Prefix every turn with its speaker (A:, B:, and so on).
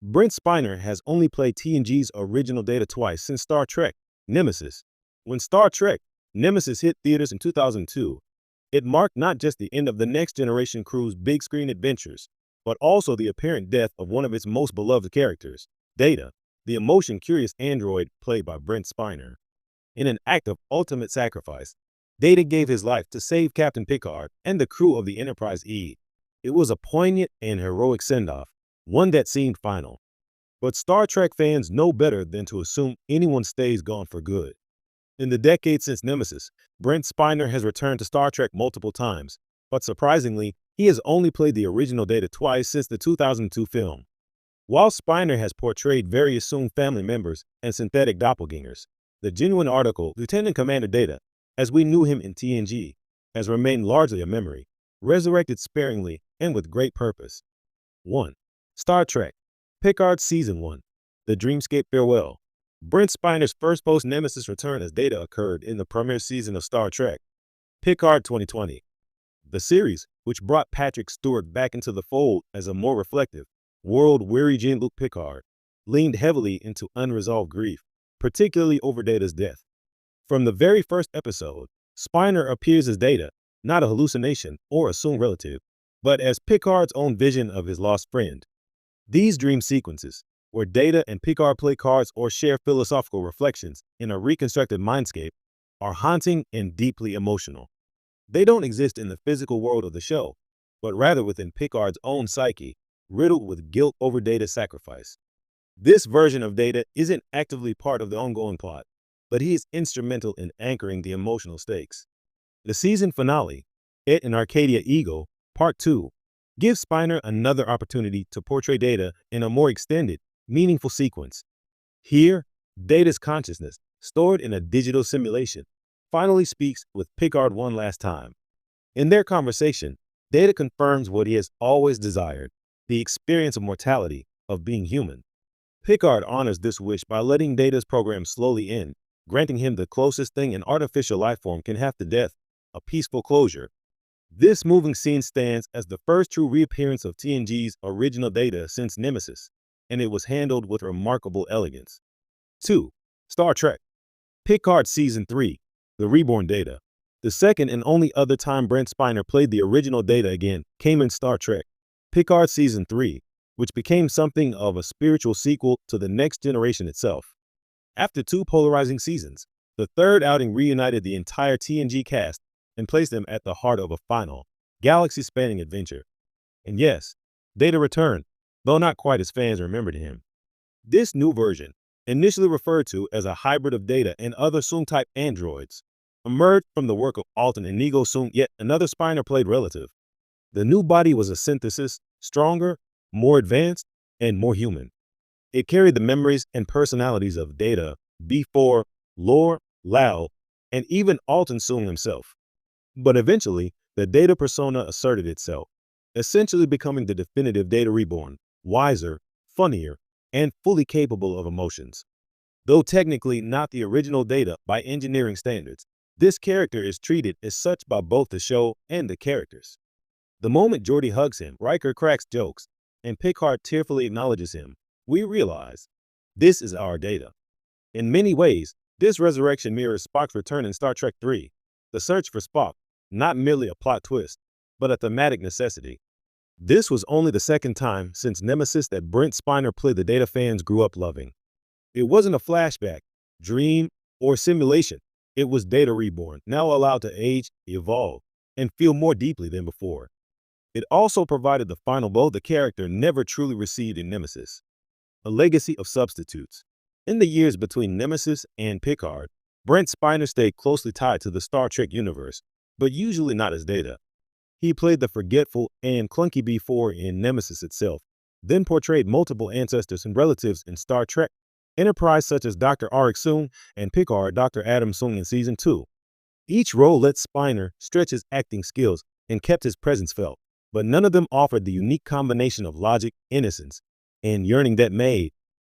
A: Brent Spiner has only played TNG's original Data twice since Star Trek Nemesis. When Star Trek Nemesis hit theaters in 2002, it marked not just the end of the Next Generation crew's big screen adventures, but also the apparent death of one of its most beloved characters, Data, the emotion-curious android played by Brent Spiner. In an act of ultimate sacrifice, Data gave his life to save Captain Picard and the crew of the Enterprise E. It was a poignant and heroic send-off, one that seemed final. But Star Trek fans know better than to assume anyone stays gone for good. In the decades since Nemesis, Brent Spiner has returned to Star Trek multiple times, but surprisingly, he has only played the original Data twice since the 2002 film. While Spiner has portrayed very assumed family members and synthetic doppelgangers, the genuine article, Lieutenant Commander Data, as we knew him in TNG, has remained largely a memory, resurrected sparingly and with great purpose. 1. Star Trek Picard Season 1 The Dreamscape Farewell. Brent Spiner's first post-Nemesis return as Data occurred in the premiere season of Star Trek Picard 2020. The series, which brought Patrick Stewart back into the fold as a more reflective, world-weary Jean-Luc Picard, leaned heavily into unresolved grief, particularly over Data's death. From the very first episode, Spiner appears as Data, not a hallucination or assumed relative, but as Picard's own vision of his lost friend. These dream sequences, where Data and Picard play cards or share philosophical reflections in a reconstructed mindscape, are haunting and deeply emotional. They don't exist in the physical world of the show, but rather within Picard's own psyche, riddled with guilt over Data's sacrifice. This version of Data isn't actively part of the ongoing plot, but he is instrumental in anchoring the emotional stakes. The season finale, It and Arcadia Ego, Part 2, gives Spiner another opportunity to portray Data in a more extended, meaningful sequence. Here, Data's consciousness, stored in a digital simulation, finally speaks with Picard one last time. In their conversation, Data confirms what he has always desired, the experience of mortality, of being human. Picard honors this wish by letting Data's program slowly end, granting him the closest thing an artificial life form can have to death, a peaceful closure. This moving scene stands as the first true reappearance of TNG's original Data since Nemesis, and it was handled with remarkable elegance. 2. Star Trek Picard Season 3 The Reborn Data. The second and only other time Brent Spiner played the original Data again came in Star Trek Picard Season 3, which became something of a spiritual sequel to the Next Generation itself. After 2 polarizing seasons, the third outing reunited the entire TNG cast and placed them at the heart of a final, galaxy-spanning adventure. And yes, Data returned, though not quite as fans remembered him. This new version, initially referred to as a hybrid of Data and other Soong-type androids, emerged from the work of Alton and Inigo Soong, yet another Spiner-played relative. The new body was a synthesis, stronger, more advanced, and more human. It carried the memories and personalities of Data, B4, Lore, Lau, and even Alton Soong himself. But eventually, the Data persona asserted itself, essentially becoming the definitive Data reborn, wiser, funnier, and fully capable of emotions. Though technically not the original Data by engineering standards, this character is treated as such by both the show and the characters. The moment Geordi hugs him, Riker cracks jokes, and Picard tearfully acknowledges him, we realize this is our Data. In many ways, this resurrection mirrors Spock's return in Star Trek III, the search for Spock, not merely a plot twist, but a thematic necessity. This was only the second time since Nemesis that Brent Spiner played the Data fans grew up loving. It wasn't a flashback, dream, or simulation. It was Data reborn, now allowed to age, evolve, and feel more deeply than before. It also provided the final blow the character never truly received in Nemesis, a legacy of substitutes. In the years between Nemesis and Picard, Brent Spiner stayed closely tied to the Star Trek universe, but usually not as Data. He played the forgetful and clunky B4 in Nemesis itself, then portrayed multiple ancestors and relatives in Star Trek Enterprise such as Dr. Arik Soong and Picard Dr. Adam Soong in Season 2. Each role let Spiner stretch his acting skills and kept his presence felt, but none of them offered the unique combination of logic, innocence, and yearning that made